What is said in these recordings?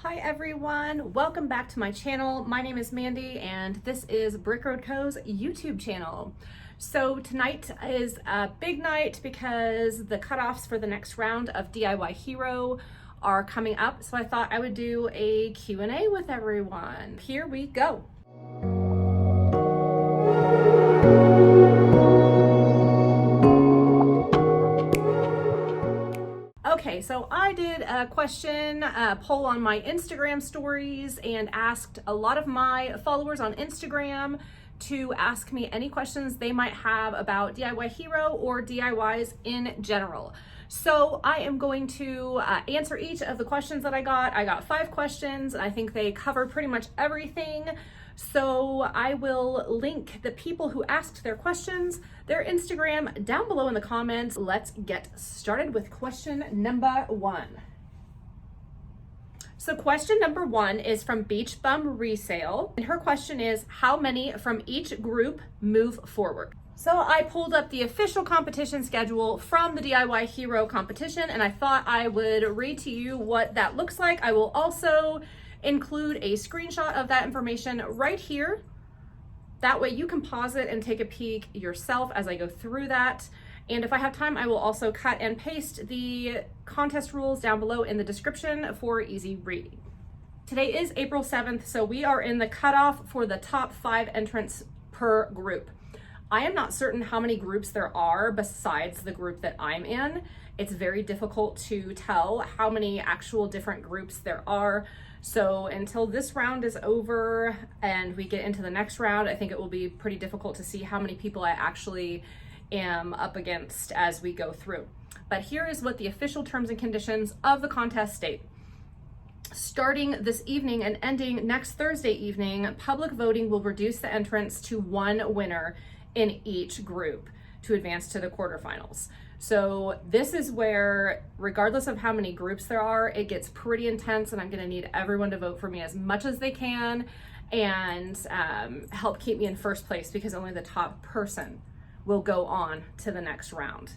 Hi everyone, welcome back to my channel. My name is Mandy and this is Brick Road Co.'s YouTube channel. So tonight is a big night because the cutoffs for the next round of DIY Hero are coming up. So I thought I would do a Q&A with everyone. Here we go. Okay, so I did a question poll on my Instagram stories and asked a lot of my followers on Instagram to ask me any questions they might have about DIY Hero or DIYs in general. So I am going to answer each of the questions that I got. I got 5 questions. I think they cover pretty much everything. So I will link the people who asked their questions, their Instagram down below in the comments. Let's get started with question number 1. So question number 1 is from Beach Bum Resale. And her question is, how many from each group move forward? So I pulled up the official competition schedule from the DIY Hero competition, and I thought I would read to you what that looks like. I will also include a screenshot of that information right here. That way you can pause it and take a peek yourself as I go through that. And if I have time, I will also cut and paste the contest rules down below in the description for easy reading. Today is April 7th, so we are in the cutoff for the top 5 entrants per group. I am not certain how many groups there are besides the group that I'm in. It's very difficult to tell how many actual different groups there are. So until this round is over and we get into the next round, I think it will be pretty difficult to see how many people I actually am up against as we go through. But here is what the official terms and conditions of the contest state. Starting this evening and ending next Thursday evening, public voting will reduce the entrants to 1 winner in each group to advance to the quarterfinals. So this is where, regardless of how many groups there are, it gets pretty intense, and I'm gonna need everyone to vote for me as much as they can and help keep me in first place, because only the top person will go on to the next round.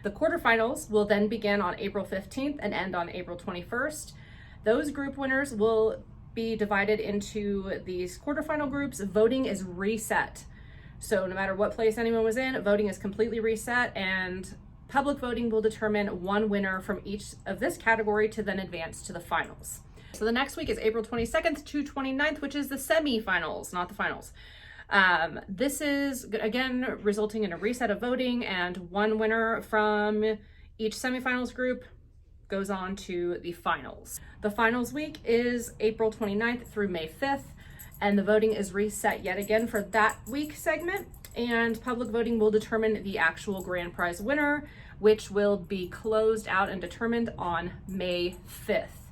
The quarterfinals will then begin on April 15th and end on April 21st. Those group winners will be divided into these quarterfinal groups. Voting is reset. So no matter what place anyone was in, voting is completely reset, and public voting will determine 1 winner from each of this category to then advance to the finals. So the next week is April 22nd to 29th, which is the semifinals, not the finals. This is, again, resulting in a reset of voting, and 1 winner from each semifinals group goes on to the finals. The finals week is April 29th through May 5th, and the voting is reset yet again for that week segment, and public voting will determine the actual grand prize winner, which will be closed out and determined on May 5th.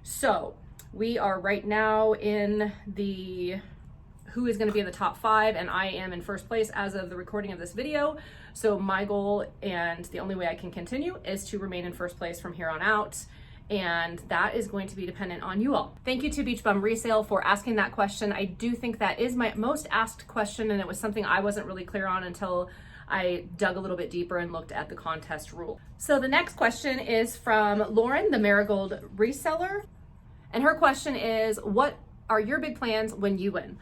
So we are right now in the who is going to be in the top 5, and I am in first place as of the recording of this video. So my goal, and the only way I can continue, is to remain in first place from here on out. And that is going to be dependent on you all. Thank you to Beach Bum Resale for asking that question. I do think that is my most asked question, and it was something I wasn't really clear on until I dug a little bit deeper and looked at the contest rule. So the next question is from Lauren, the Marigold reseller. And her question is, what are your big plans when you win?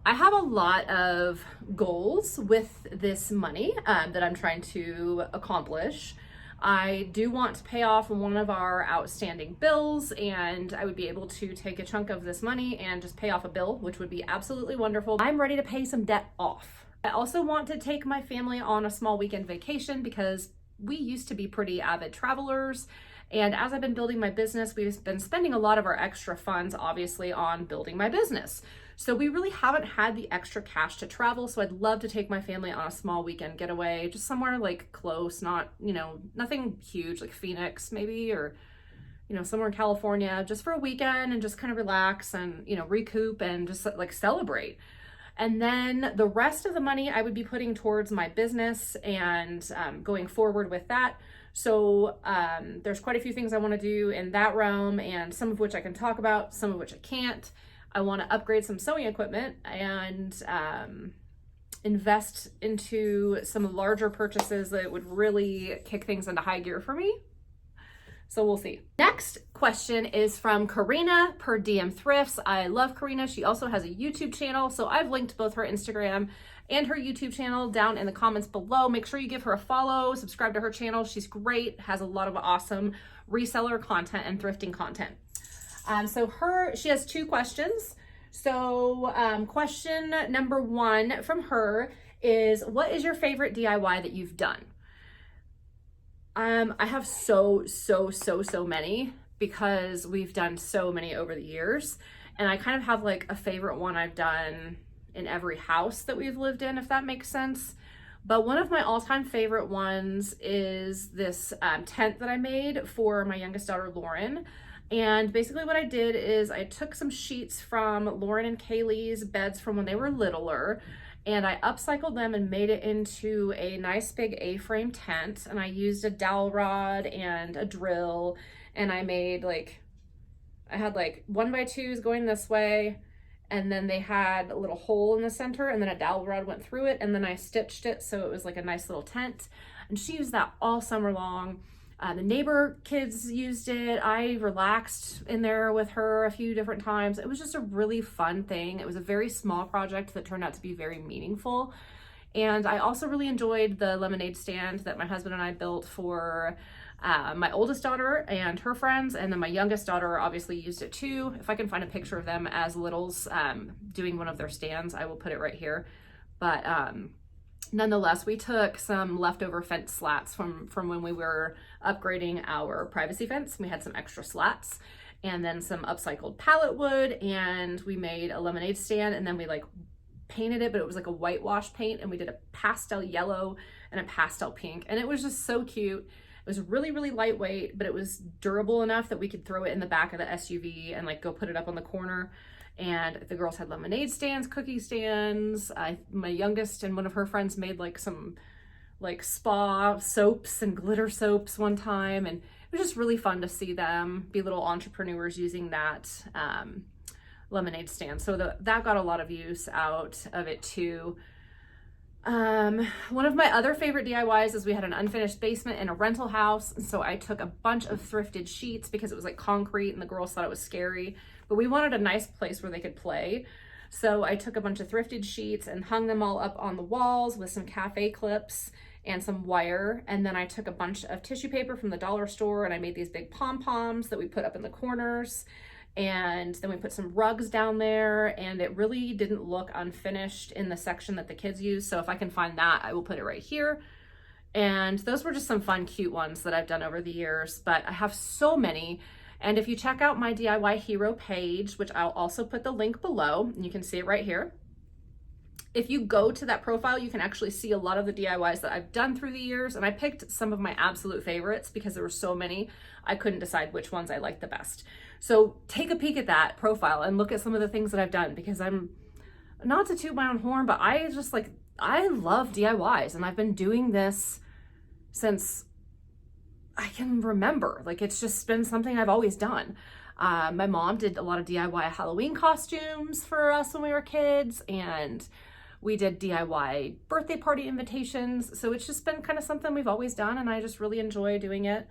I have a lot of goals with this money that I'm trying to accomplish. I do want to pay off one of our outstanding bills, and I would be able to take a chunk of this money and just pay off a bill, which would be absolutely wonderful. I'm ready to pay some debt off. I also want to take my family on a small weekend vacation because we used to be pretty avid travelers. And as I've been building my business, we've been spending a lot of our extra funds, obviously, on building my business. So we really haven't had the extra cash to travel. So I'd love to take my family on a small weekend getaway, just somewhere like close, not, nothing huge, like Phoenix maybe, or, somewhere in California, just for a weekend and just kind of relax and, recoup and just like celebrate. And then the rest of the money I would be putting towards my business and going forward with that. So there's quite a few things I want to do in that realm, and some of which I can talk about, some of which I can't. I want to upgrade some sewing equipment and invest into some larger purchases that would really kick things into high gear for me. So we'll see. Next question is from Karina per DM Thrifts. I love Karina. She also has a YouTube channel. So I've linked both her Instagram and her YouTube channel down in the comments below. Make sure you give her a follow, subscribe to her channel. She's great, has a lot of awesome reseller content and thrifting content. She has 2 questions. So question number 1 from her is, what is your favorite DIY that you've done? I have so many, because we've done so many over the years, and I kind of have like a favorite one I've done in every house that we've lived in, if that makes sense. But one of my all-time favorite ones is this tent that I made for my youngest daughter, Lauren. And basically what I did is I took some sheets from Lauren and Kaylee's beds from when they were littler, and I upcycled them and made it into a nice big A-frame tent. And I used a dowel rod and a drill, and I made I had 1x2s going this way, and then they had a little hole in the center, and then a dowel rod went through it, and then I stitched it so it was like a nice little tent. And she used that all summer long. The neighbor kids used it. I relaxed in there with her a few different times. It was just a really fun thing. It was a very small project that turned out to be very meaningful. And I also really enjoyed the lemonade stand that my husband and I built for my oldest daughter and her friends. And then my youngest daughter obviously used it too. If I can find a picture of them as littles doing one of their stands, I will put it right here. But nonetheless, we took some leftover fence slats from when we were upgrading our privacy fence. We had some extra slats and then some upcycled pallet wood, and we made a lemonade stand, and then we painted it, but it was like a whitewash paint, and we did a pastel yellow and a pastel pink, and it was just so cute. It was really lightweight, but it was durable enough that we could throw it in the back of the SUV and go put it up on the corner. And the girls had lemonade stands, cookie stands. My youngest and one of her friends made some spa soaps and glitter soaps one time. And it was just really fun to see them be little entrepreneurs using that lemonade stand. So that got a lot of use out of it too. One of my other favorite DIYs is we had an unfinished basement in a rental house. And so I took a bunch of thrifted sheets because it was concrete and the girls thought it was scary, but we wanted a nice place where they could play. So I took a bunch of thrifted sheets and hung them all up on the walls with some cafe clips and some wire. And then I took a bunch of tissue paper from the dollar store and I made these big pom-poms that we put up in the corners. And then we put some rugs down there, and it really didn't look unfinished in the section that the kids use. So if I can find that, I will put it right here. And those were just some fun, cute ones that I've done over the years, but I have so many. And if you check out my DIY Hero page, which I'll also put the link below, and you can see it right here. If you go to that profile, you can actually see a lot of the DIYs that I've done through the years. And I picked some of my absolute favorites because there were so many, I couldn't decide which ones I liked the best. So take a peek at that profile and look at some of the things that I've done, because I'm not to toot my own horn, but I just I love DIYs, and I've been doing this since I can remember. It's just been something I've always done. My mom did a lot of DIY Halloween costumes for us when we were kids, and we did DIY birthday party invitations. So it's just been kind of something we've always done, and I just really enjoy doing it.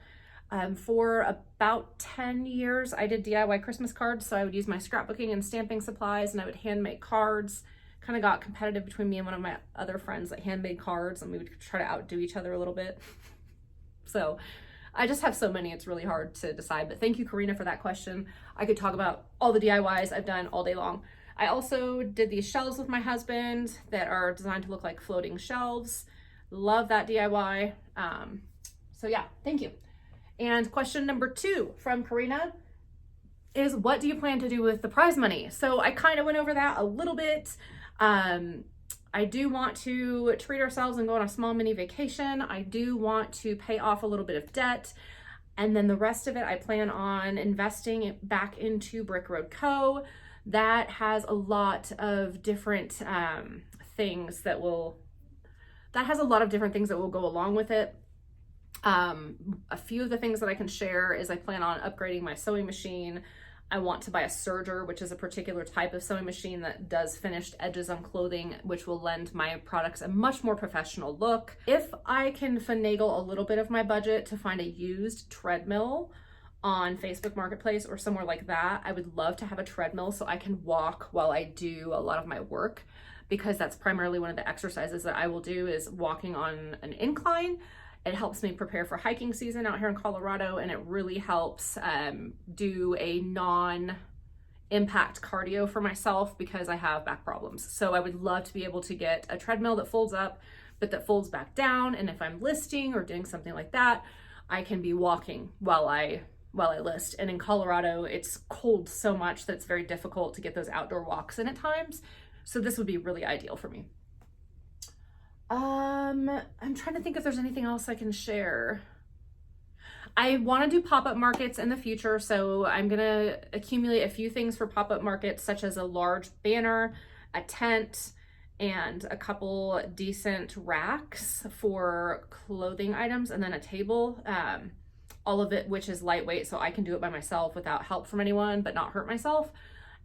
For about 10 years, I did DIY Christmas cards. So I would use my scrapbooking and stamping supplies, and I would hand make cards. Kind of got competitive between me and one of my other friends that handmade cards, and we would try to outdo each other a little bit. So I just have so many, it's really hard to decide. But thank you, Karina, for that question. I could talk about all the DIYs I've done all day long. I also did these shelves with my husband that are designed to look like floating shelves. Love that DIY. So yeah, thank you. And question number 2 from Karina is, what do you plan to do with the prize money? So I kind of went over that a little bit. I do want to treat ourselves and go on a small mini vacation. I do want to pay off a little bit of debt. And then the rest of it, I plan on investing back into Brick Road Co. That has a lot of different things that will go along with it. A few of the things that I can share is I plan on upgrading my sewing machine. I want to buy a serger, which is a particular type of sewing machine that does finished edges on clothing, which will lend my products a much more professional look. If I can finagle a little bit of my budget to find a used treadmill, on Facebook Marketplace or somewhere like that, I would love to have a treadmill so I can walk while I do a lot of my work, because that's primarily one of the exercises that I will do is walking on an incline. It helps me prepare for hiking season out here in Colorado, and it really helps do a non-impact cardio for myself because I have back problems. So I would love to be able to get a treadmill that folds up, but that folds back down. And if I'm listing or doing something like that, I can be walking while I list. And in Colorado, it's cold so much that it's very difficult to get those outdoor walks in at times. So this would be really ideal for me. I'm trying to think if there's anything else I can share. I want to do pop-up markets in the future, so I'm gonna accumulate a few things for pop-up markets, such as a large banner, a tent, and a couple decent racks for clothing items, and then a table. All of it which is lightweight, so I can do it by myself without help from anyone, but not hurt myself.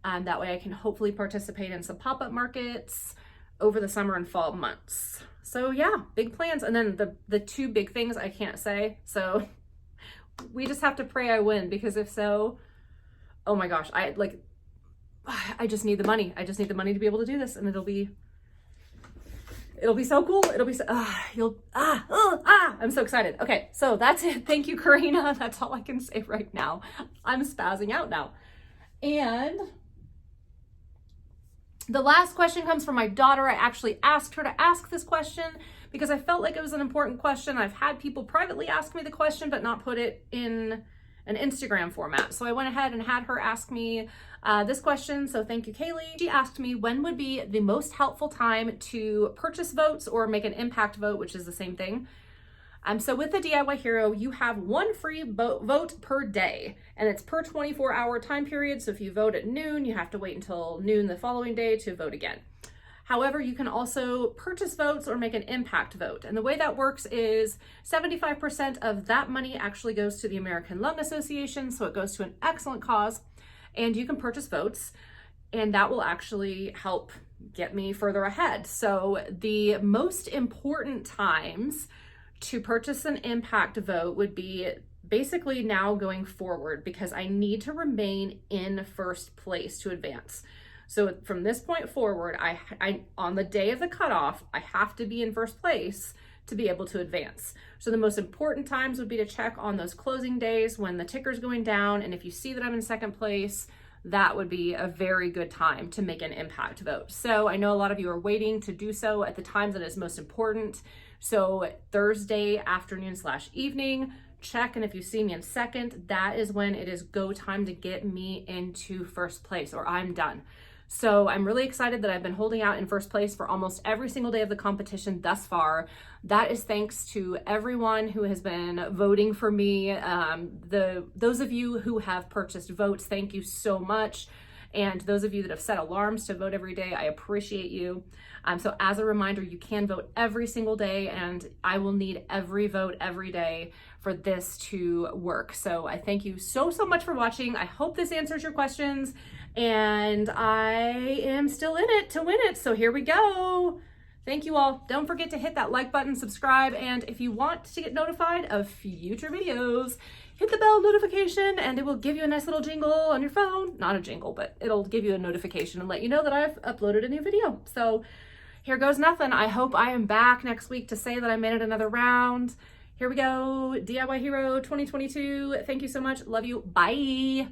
That way I can hopefully participate in some pop-up markets over the summer and fall months. So yeah, big plans. And then the two big things I can't say, so we just have to pray I win, because if so, oh my gosh, I just need the money. I just need the money to be able to do this, and it'll be so cool. It'll be so, I'm so excited. Okay, so that's it. Thank you, Karina. That's all I can say right now. I'm spazzing out now. And the last question comes from my daughter. I actually asked her to ask this question because I felt like it was an important question. I've had people privately ask me the question, but not put it in an Instagram format. So I went ahead and had her ask me this question. So thank you, Kaylee. She asked me, when would be the most helpful time to purchase votes or make an impact vote, which is the same thing. So with the DIY Hero, you have one free vote per day, and it's per 24-hour time period. So if you vote at noon, you have to wait until noon the following day to vote again. However, you can also purchase votes or make an impact vote. And the way that works is 75% of that money actually goes to the American Lung Association. So it goes to an excellent cause, and you can purchase votes, and that will actually help get me further ahead. So the most important times to purchase an impact vote would be basically now going forward, because I need to remain in first place to advance. So from this point forward, I on the day of the cutoff, I have to be in first place to be able to advance. So the most important times would be to check on those closing days when the ticker's going down. And if you see that I'm in second place, that would be a very good time to make an impact vote. So I know a lot of you are waiting to do so at the times that is most important. So Thursday afternoon/evening, check, and if you see me in second, that is when it is go time to get me into first place, or I'm done. So I'm really excited that I've been holding out in first place for almost every single day of the competition thus far. That is thanks to everyone who has been voting for me. Those of you who have purchased votes, thank you so much. And those of you that have set alarms to vote every day, I appreciate you. So as a reminder, you can vote every single day, and I will need every vote every day for this to work. So I thank you so much for watching. I hope this answers your questions, and I am still in it to win it. So here we go. Thank you all. Don't forget to hit that like button, subscribe, and if you want to get notified of future videos, hit the bell notification and it will give you a nice little jingle on your phone. Not a jingle, but it'll give you a notification and let you know that I've uploaded a new video. So here goes nothing. I hope I am back next week to say that I made it another round. Here we go. DIY Hero 2022. Thank you so much. Love you. Bye.